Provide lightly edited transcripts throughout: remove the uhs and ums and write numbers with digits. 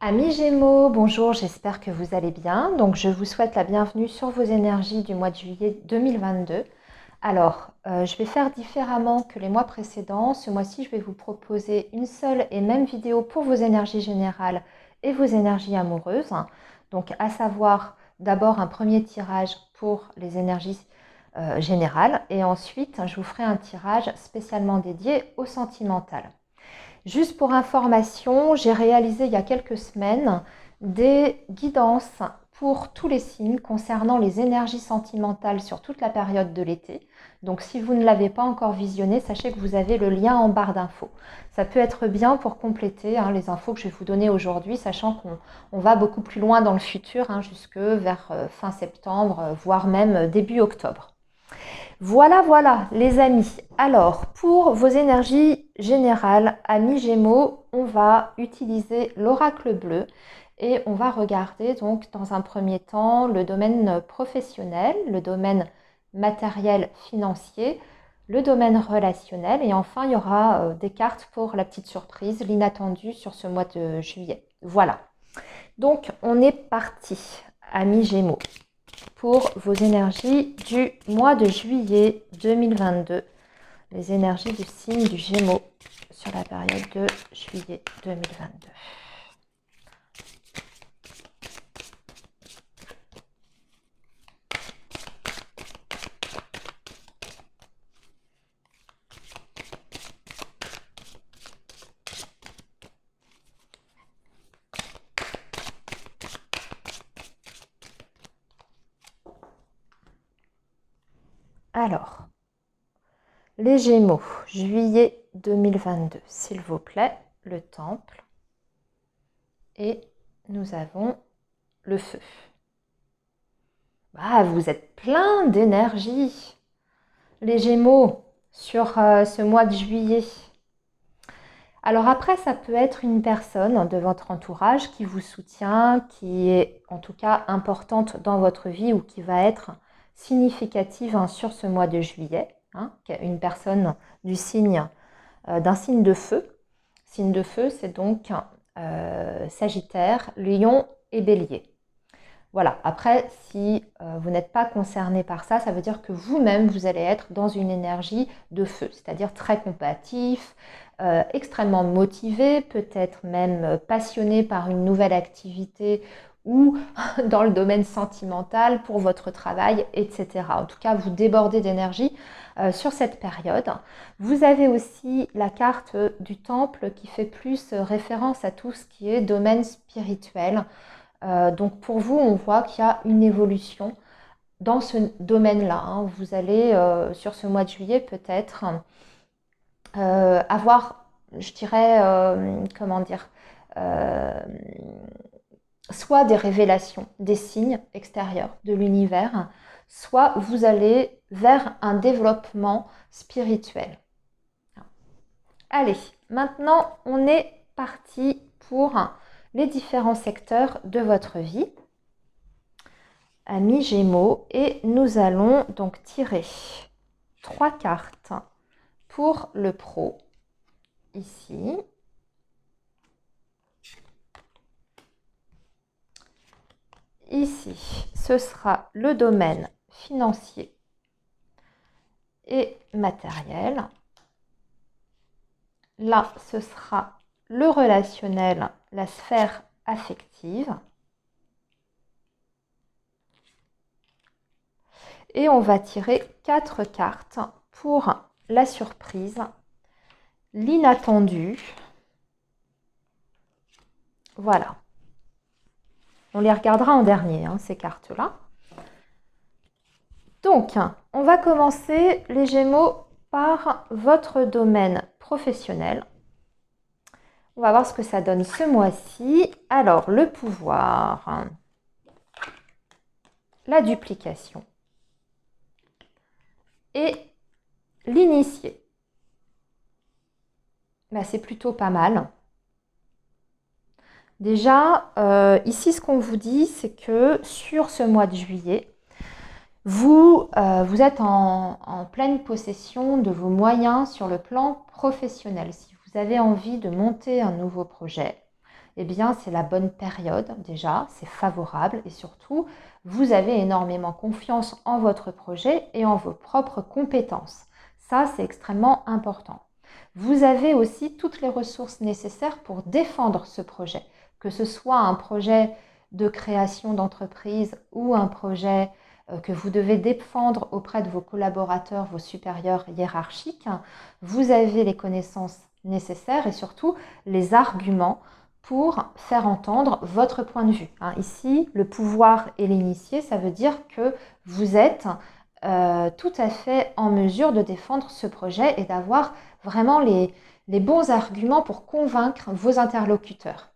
Amis Gémeaux, bonjour, j'espère que vous allez bien. Donc je vous souhaite la bienvenue sur vos énergies du mois de juillet 2022. Alors, je vais faire différemment que les mois précédents. Ce mois-ci, je vais vous proposer une seule et même vidéo pour vos énergies générales et vos énergies amoureuses. Donc, à savoir d'abord un premier tirage pour les énergies générales et ensuite, je vous ferai un tirage spécialement dédié au sentimental. Juste pour information, j'ai réalisé il y a quelques semaines des guidances pour tous les signes concernant les énergies sentimentales sur toute la période de l'été. Donc si vous ne l'avez pas encore visionné, sachez que vous avez le lien en barre d'infos. Ça peut être bien pour compléter les infos que je vais vous donner aujourd'hui, sachant qu'on va beaucoup plus loin dans le futur, jusque vers fin septembre, voire même début octobre. Voilà, les amis. Alors, pour vos énergies générales, amis Gémeaux, on va utiliser l'oracle bleu et on va regarder donc dans un premier temps le domaine professionnel, le domaine matériel financier, le domaine relationnel et enfin il y aura des cartes pour la petite surprise, l'inattendu sur ce mois de juillet. Voilà. Donc, on est parti, amis Gémeaux, pour vos énergies du mois de juillet 2022, les énergies du signe du Gémeaux sur la période de juillet 2022. Alors, les Gémeaux, juillet 2022, s'il vous plaît, le temple. Et nous avons le feu. Vous êtes plein d'énergie, les Gémeaux, sur ce mois de juillet. Alors après, ça peut être une personne de votre entourage qui vous soutient, qui est en tout cas importante dans votre vie ou qui va être significative sur ce mois de juillet. Une personne du signe, d'un signe de feu. Signe de feu, c'est donc Sagittaire, Lion et Bélier. Voilà, après, si vous n'êtes pas concerné par ça, ça veut dire que vous-même, vous allez être dans une énergie de feu, c'est-à-dire très combatif, extrêmement motivé, peut-être même passionné par une nouvelle activité ou dans le domaine sentimental pour votre travail, etc. En tout cas, vous débordez d'énergie sur cette période. Vous avez aussi la carte du temple qui fait plus référence à tout ce qui est domaine spirituel. Donc pour vous, on voit qu'il y a une évolution dans ce domaine-là. Vous allez, sur ce mois de juillet, peut-être avoir, je dirais, comment dire, euh, soit des révélations, des signes extérieurs de l'univers, soit vous allez vers un développement spirituel. Allez, maintenant on est parti pour les différents secteurs de votre vie, amis Gémeaux, et nous allons donc tirer 3 cartes pour le pro, ici. Ici, ce sera le domaine financier et matériel. Là, ce sera le relationnel, la sphère affective. Et on va tirer 4 cartes pour la surprise, l'inattendu. Voilà. On les regardera en dernier, ces cartes-là. Donc, on va commencer, les Gémeaux, par votre domaine professionnel. On va voir ce que ça donne ce mois-ci. Alors, le pouvoir, la duplication et l'initié. C'est plutôt pas mal. Déjà, ici, ce qu'on vous dit, c'est que sur ce mois de juillet, vous êtes en pleine possession de vos moyens sur le plan professionnel. Si vous avez envie de monter un nouveau projet, eh bien c'est la bonne période déjà, c'est favorable et surtout vous avez énormément confiance en votre projet et en vos propres compétences. Ça, c'est extrêmement important. Vous avez aussi toutes les ressources nécessaires pour défendre ce projet, que ce soit un projet de création d'entreprise ou un projet que vous devez défendre auprès de vos collaborateurs, vos supérieurs hiérarchiques. Vous avez les connaissances nécessaires et surtout les arguments pour faire entendre votre point de vue. Ici, le pouvoir et l'initié, ça veut dire que vous êtes tout à fait en mesure de défendre ce projet et d'avoir vraiment les bons arguments pour convaincre vos interlocuteurs.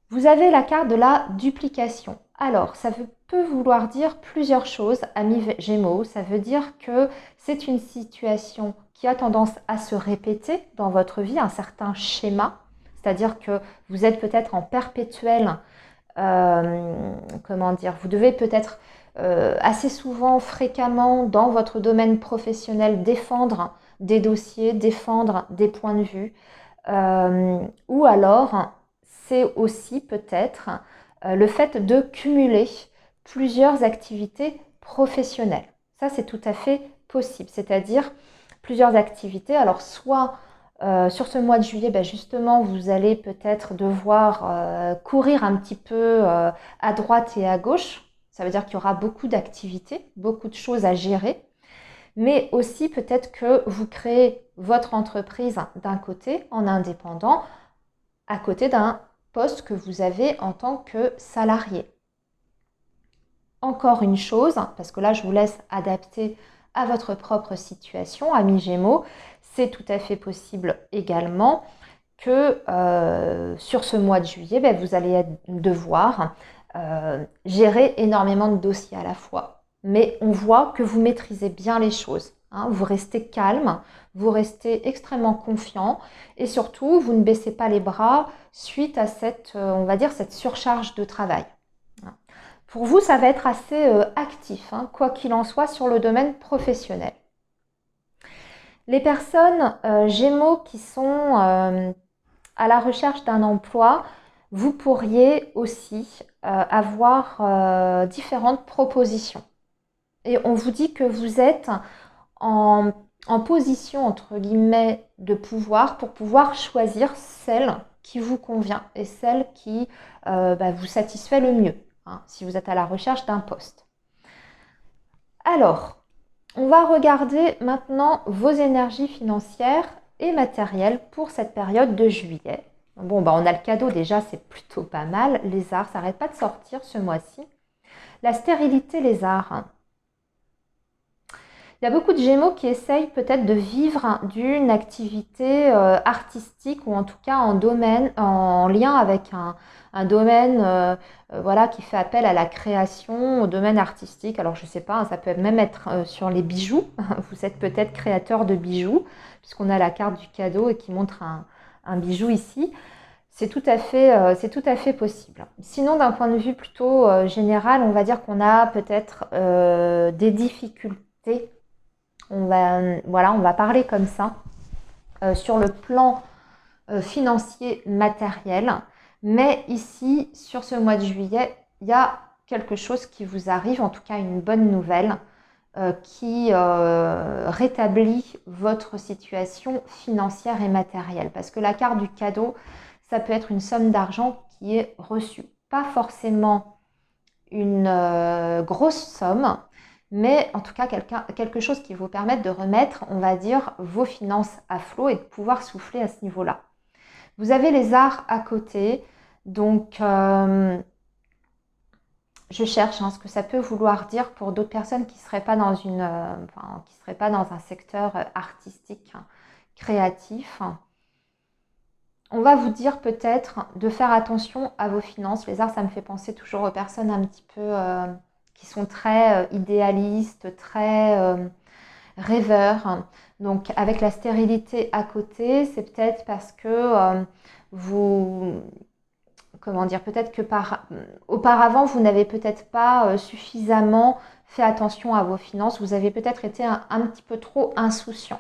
Vous avez la carte de la duplication. Alors, ça peut vouloir dire plusieurs choses, amis Gémeaux. Ça veut dire que c'est une situation qui a tendance à se répéter dans votre vie, un certain schéma. C'est-à-dire que vous êtes peut-être en perpétuel, vous devez peut-être assez souvent, fréquemment, dans votre domaine professionnel, défendre des dossiers, défendre des points de vue. Ou alors, c'est aussi peut-être le fait de cumuler plusieurs activités professionnelles. Ça, c'est tout à fait possible. C'est-à-dire plusieurs activités. Alors, soit sur ce mois de juillet, justement, vous allez peut-être devoir courir un petit peu à droite et à gauche. Ça veut dire qu'il y aura beaucoup d'activités, beaucoup de choses à gérer. Mais aussi peut-être que vous créez votre entreprise d'un côté en indépendant, à côté d'un poste que vous avez en tant que salarié. Encore une chose, parce que là je vous laisse adapter à votre propre situation, amis Gémeaux, c'est tout à fait possible également que sur ce mois de juillet, vous allez devoir gérer énormément de dossiers à la fois. Mais on voit que vous maîtrisez bien les choses. Vous restez calme, vous restez extrêmement confiant et surtout, vous ne baissez pas les bras suite à cette, on va dire, cette surcharge de travail. Pour vous, ça va être assez actif, quoi qu'il en soit, sur le domaine professionnel. Les personnes Gémeaux qui sont à la recherche d'un emploi, vous pourriez aussi avoir différentes propositions. Et on vous dit que vous êtes en position, entre guillemets, de pouvoir pour pouvoir choisir celle qui vous convient et celle qui vous satisfait le mieux, si vous êtes à la recherche d'un poste. Alors, on va regarder maintenant vos énergies financières et matérielles pour cette période de juillet. Bon, on a le cadeau déjà, c'est plutôt pas mal. Les arts, ça n'arrête pas de sortir ce mois-ci. La stérilité, les arts. Il y a beaucoup de Gémeaux qui essayent peut-être de vivre d'une activité artistique ou en tout cas en lien avec un domaine qui fait appel à la création, au domaine artistique. Alors je ne sais pas, ça peut même être sur les bijoux. Vous êtes peut-être créateur de bijoux puisqu'on a la carte du cadeau et qui montre un bijou ici. C'est tout à fait possible. Sinon, d'un point de vue plutôt général, on va dire qu'on a peut-être des difficultés. On va parler comme ça sur le plan financier matériel. Mais ici, sur ce mois de juillet, il y a quelque chose qui vous arrive, en tout cas une bonne nouvelle, qui rétablit votre situation financière et matérielle. Parce que la carte du cadeau, ça peut être une somme d'argent qui est reçue. Pas forcément une grosse somme, mais en tout cas quelque chose qui vous permette de remettre, on va dire, vos finances à flot et de pouvoir souffler à ce niveau-là. Vous avez les arts à côté, donc je cherche ce que ça peut vouloir dire pour d'autres personnes qui ne seraient pas dans un secteur artistique, créatif. On va vous dire peut-être de faire attention à vos finances. Les arts, ça me fait penser toujours aux personnes un petit peu qui sont très idéalistes, très rêveurs. Donc avec la stérilité à côté, c'est peut-être parce que peut-être que auparavant, vous n'avez peut-être pas suffisamment fait attention à vos finances. Vous avez peut-être été un petit peu trop insouciant.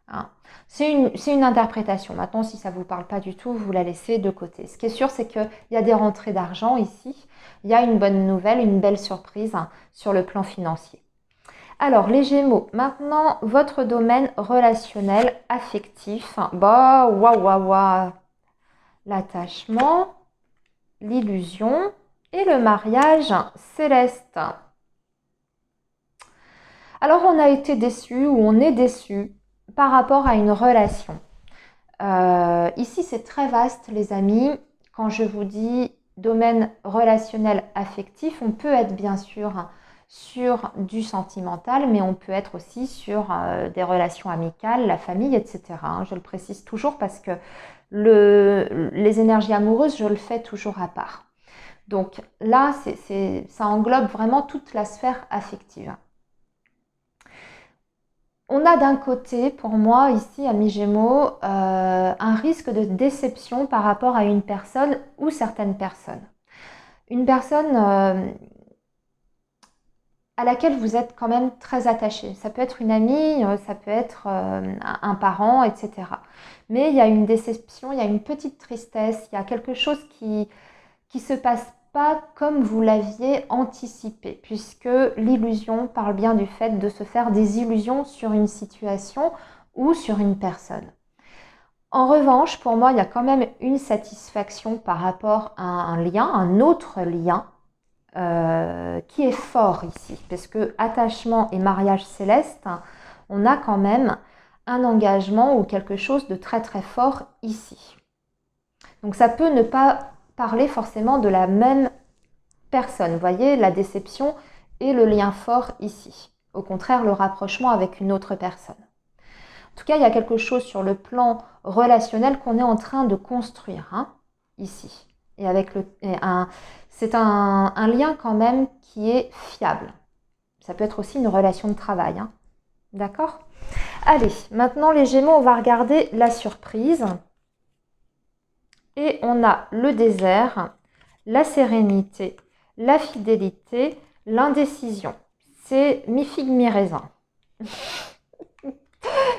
hein. C'est une interprétation. Maintenant, si ça ne vous parle pas du tout, vous la laissez de côté. Ce qui est sûr, c'est qu'il y a des rentrées d'argent ici. Il y a une bonne nouvelle, une belle surprise sur le plan financier. Alors, les Gémeaux, maintenant, votre domaine relationnel, affectif. Bah, waouh, waouh, waouh. L'attachement, l'illusion et le mariage céleste. Alors, on a été déçu ou on est déçu par rapport à une relation. Ici, c'est très vaste, les amis. Quand je vous dis domaine relationnel affectif, on peut être bien sûr sur du sentimental, mais on peut être aussi sur des relations amicales, la famille, etc. Je le précise toujours parce que les énergies amoureuses, je le fais toujours à part. Donc là, ça englobe vraiment toute la sphère affective. On a d'un côté, pour moi, ici, à mi-gémeaux, un risque de déception par rapport à une personne ou certaines personnes. Une personne à laquelle vous êtes quand même très attaché. Ça peut être une amie, ça peut être un parent, etc. Mais il y a une déception, il y a une petite tristesse, il y a quelque chose qui se passe pas comme vous l'aviez anticipé, puisque l'illusion parle bien du fait de se faire des illusions sur une situation ou sur une personne. En revanche, pour moi, il y a quand même une satisfaction par rapport à un lien, un autre lien, qui est fort ici, parce que attachement et mariage céleste, on a quand même un engagement ou quelque chose de très très fort ici. Donc ça peut ne pas parler forcément de la même personne. Vous voyez, la déception et le lien fort ici. Au contraire, le rapprochement avec une autre personne. En tout cas, il y a quelque chose sur le plan relationnel qu'on est en train de construire ici. Et avec c'est un lien quand même qui est fiable. Ça peut être aussi une relation de travail. D'accord? Allez, maintenant les Gémeaux, on va regarder la surprise. Et on a le désert, la sérénité, la fidélité, l'indécision. C'est mi-figue, mi-raisin.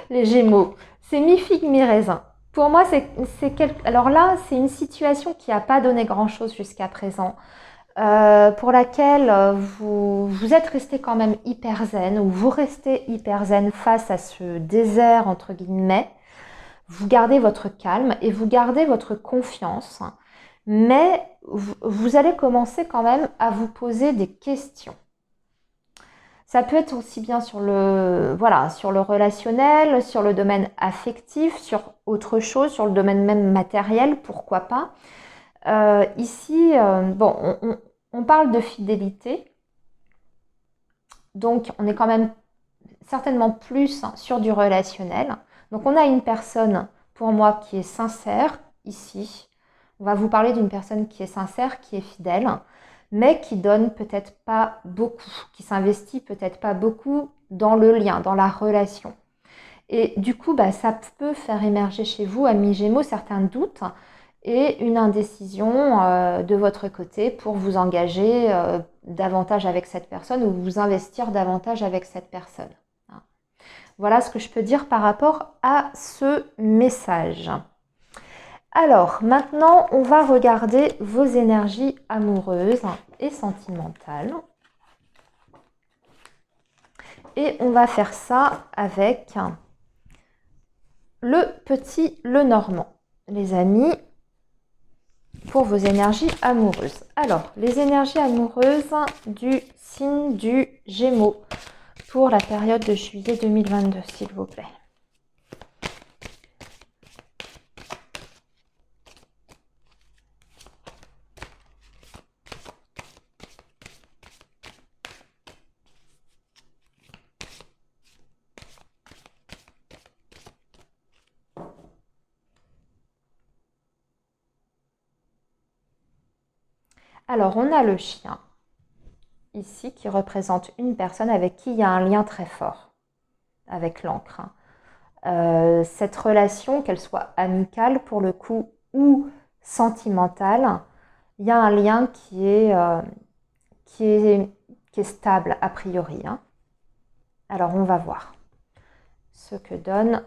Les Gémeaux, c'est mi-figue, mi-raisin. Pour moi, alors là, c'est une situation qui n'a pas donné grand-chose jusqu'à présent, pour laquelle vous êtes resté quand même hyper zen, ou vous restez hyper zen face à ce désert, entre guillemets. Vous gardez votre calme et vous gardez votre confiance, mais vous allez commencer quand même à vous poser des questions. Ça peut être aussi bien sur le relationnel, sur le domaine affectif, sur autre chose, sur le domaine même matériel, pourquoi pas. Ici, on parle de fidélité, donc on est quand même certainement plus sur du relationnel. Donc on a une personne, pour moi, qui est sincère, ici. On va vous parler d'une personne qui est sincère, qui est fidèle, mais qui donne peut-être pas beaucoup, qui s'investit peut-être pas beaucoup dans le lien, dans la relation. Et du coup, ça peut faire émerger chez vous, amis Gémeaux, certains doutes et une indécision de votre côté pour vous engager davantage avec cette personne ou vous investir davantage avec cette personne. Voilà ce que je peux dire par rapport à ce message. Alors, maintenant, on va regarder vos énergies amoureuses et sentimentales. Et on va faire ça avec le petit Lenormand, les amis, pour vos énergies amoureuses. Alors, les énergies amoureuses du signe du Gémeaux pour la période de juillet 2022, s'il vous plaît. Alors, on a le chien, ici, qui représente une personne avec qui il y a un lien très fort, avec l'encre. Cette relation, qu'elle soit amicale pour le coup, ou sentimentale, il y a un lien qui est stable a priori. Alors, on va voir ce que donne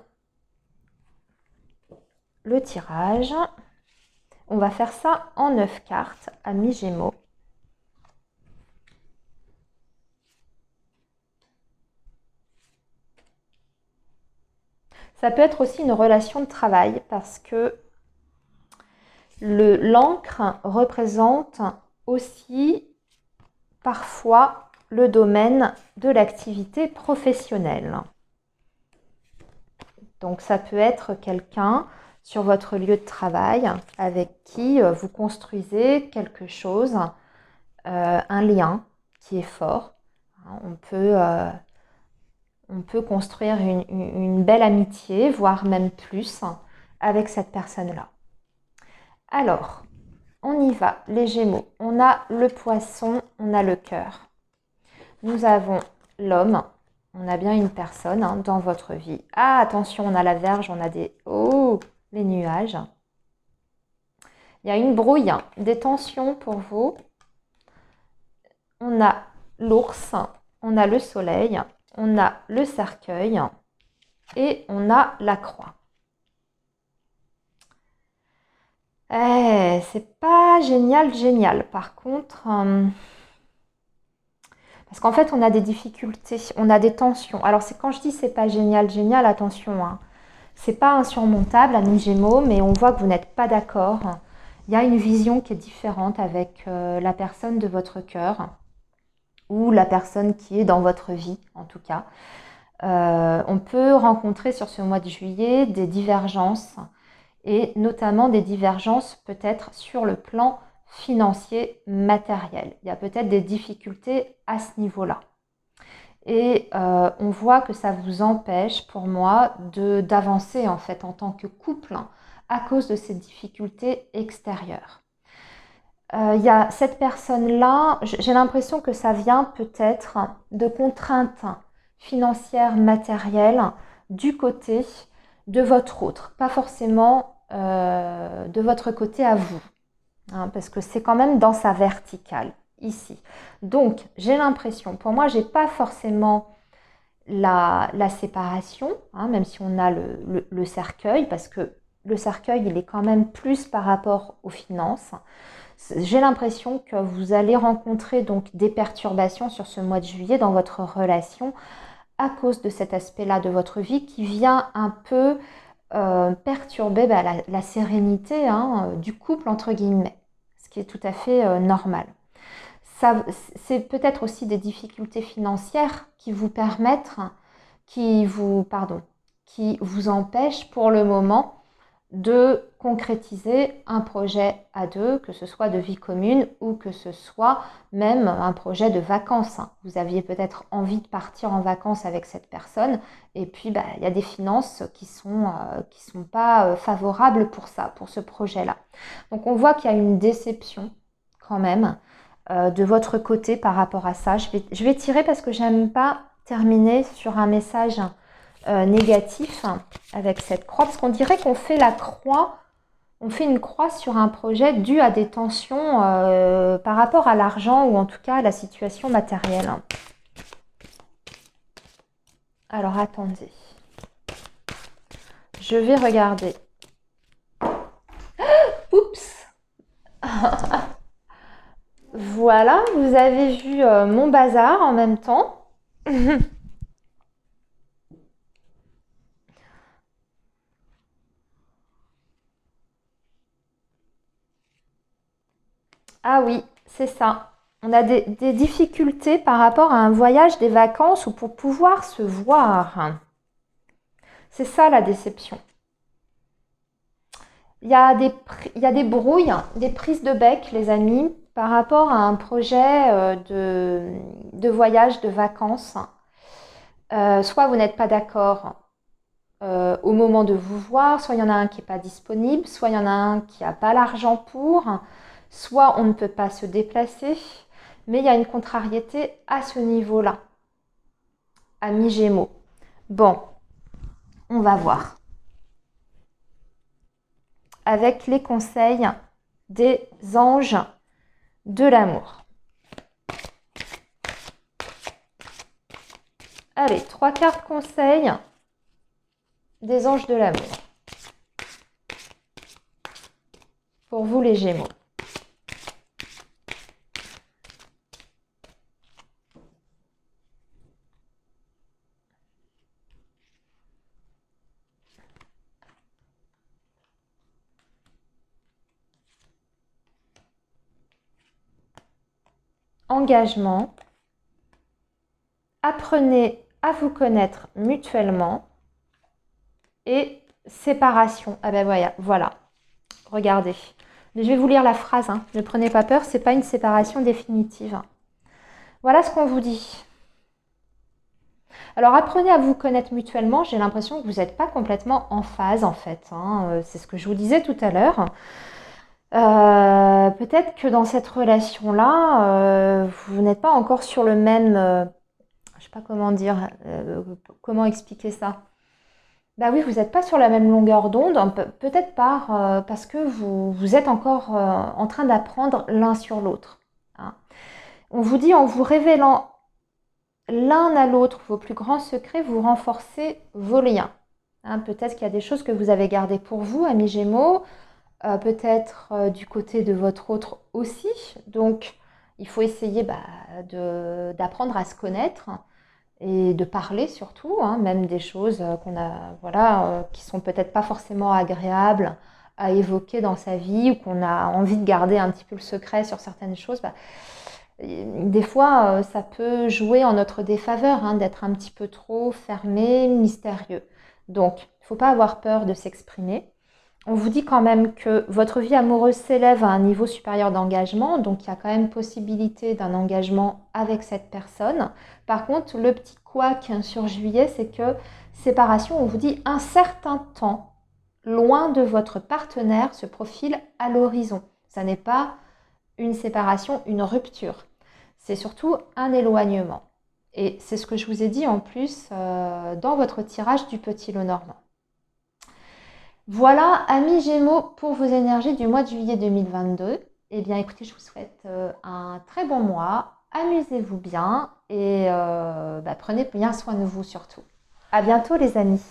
le tirage. On va faire ça en 9 cartes, amis Gémeaux. Ça peut être aussi une relation de travail parce que l'encre représente aussi parfois le domaine de l'activité professionnelle. Donc ça peut être quelqu'un sur votre lieu de travail avec qui vous construisez quelque chose, un lien qui est fort. On peut construire une belle amitié, voire même plus, avec cette personne-là. Alors, on y va, les Gémeaux. On a le Poisson, on a le Cœur. Nous avons l'homme. On a bien une personne dans votre vie. Ah, attention, on a la Vierge, on a les nuages. Il y a une brouille, des tensions pour vous. On a l'ours, on a le soleil, on a le cercueil et on a la croix. C'est pas génial. Par contre, parce qu'en fait, on a des difficultés, on a des tensions. Alors, c'est quand je dis c'est pas génial, attention, c'est pas insurmontable, amis Gémeaux, mais on voit que vous n'êtes pas d'accord. Il y a une vision qui est différente avec la personne de votre cœur ou la personne qui est dans votre vie, en tout cas. On peut rencontrer sur ce mois de juillet des divergences et notamment des divergences peut-être sur le plan financier, matériel. Il y a peut-être des difficultés à ce niveau-là. Et on voit que ça vous empêche, pour moi, d'avancer en fait en tant que couple à cause de ces difficultés extérieures. Il y a cette personne-là, j'ai l'impression que ça vient peut-être de contraintes financières, matérielles du côté de votre autre, pas forcément de votre côté à vous, parce que c'est quand même dans sa verticale, ici. Donc, j'ai l'impression, pour moi, j'ai pas forcément la séparation, même si on a le cercueil, parce que le cercueil, il est quand même plus par rapport aux finances. J'ai l'impression que vous allez rencontrer donc des perturbations sur ce mois de juillet dans votre relation à cause de cet aspect-là de votre vie qui vient un peu perturber la sérénité du couple, entre guillemets, ce qui est tout à fait normal. C'est peut-être aussi des difficultés financières qui vous qui vous empêchent pour le moment de concrétiser un projet à deux, que ce soit de vie commune ou que ce soit même un projet de vacances. Vous aviez peut-être envie de partir en vacances avec cette personne et puis il y a des finances qui sont pas favorables pour ça, pour ce projet-là. Donc on voit qu'il y a une déception quand même de votre côté par rapport à ça. Je vais tirer parce que j'aime pas terminer sur un message négatif avec cette croix, parce qu'on dirait qu'on fait la croix, on fait une croix sur un projet dû à des tensions par rapport à l'argent ou en tout cas à la situation matérielle. Alors attendez, je vais regarder. Oups. Voilà, vous avez vu mon bazar en même temps. Ah oui, c'est ça. On a des difficultés par rapport à un voyage, des vacances ou pour pouvoir se voir. C'est ça la déception. Il y a des brouilles, des prises de bec, les amis, par rapport à un projet de voyage, de vacances. Soit vous n'êtes pas d'accord au moment de vous voir, soit il y en a un qui n'est pas disponible, soit il y en a un qui n'a pas l'argent pour, soit on ne peut pas se déplacer, mais il y a une contrariété à ce niveau-là. Amis Gémeaux. Bon, on va voir. Avec les conseils des anges de l'amour. Allez, 3 cartes conseils des anges de l'amour. pour vous les Gémeaux. Engagement. Apprenez à vous connaître mutuellement. Et séparation. Ah ben voilà. Regardez. Je vais vous lire la phrase. Hein. Ne prenez pas peur, c'est pas une séparation définitive. Voilà ce qu'on vous dit. Alors apprenez à vous connaître mutuellement. J'ai l'impression que vous n'êtes pas complètement en phase en fait. Hein. C'est ce que je vous disais tout à l'heure. Peut-être que dans cette relation-là, vous n'êtes pas encore sur le même... je ne sais pas comment dire, comment expliquer ça. Bah oui, vous n'êtes pas sur la même longueur d'onde, peut-être parce que vous êtes encore en train d'apprendre l'un sur l'autre. Hein. On vous dit en vous révélant l'un à l'autre vos plus grands secrets, vous renforcez vos liens. Hein, peut-être qu'il y a des choses que vous avez gardées pour vous, amis Gémeaux, peut-être du côté de votre autre aussi. Donc, il faut essayer d'apprendre à se connaître et de parler surtout, hein, même des choses qu'on a, voilà, qui sont peut-être pas forcément agréables à évoquer dans sa vie ou qu'on a envie de garder un petit peu le secret sur certaines choses. Des fois, ça peut jouer en notre défaveur, hein, d'être un petit peu trop fermé, mystérieux. Donc, il ne faut pas avoir peur de s'exprimer. On vous dit quand même que votre vie amoureuse s'élève à un niveau supérieur d'engagement, donc il y a quand même possibilité d'un engagement avec cette personne. Par contre, le petit couac sur juillet, c'est que séparation, on vous dit un certain temps loin de votre partenaire se profile à l'horizon. Ça n'est pas une séparation, une rupture. C'est surtout un éloignement. Et c'est ce que je vous ai dit en plus dans votre tirage du Petit Lot Normand. Voilà, amis Gémeaux, pour vos énergies du mois de juillet 2022. Eh bien, écoutez, je vous souhaite un très bon mois. Amusez-vous bien et prenez bien soin de vous surtout. À bientôt, les amis.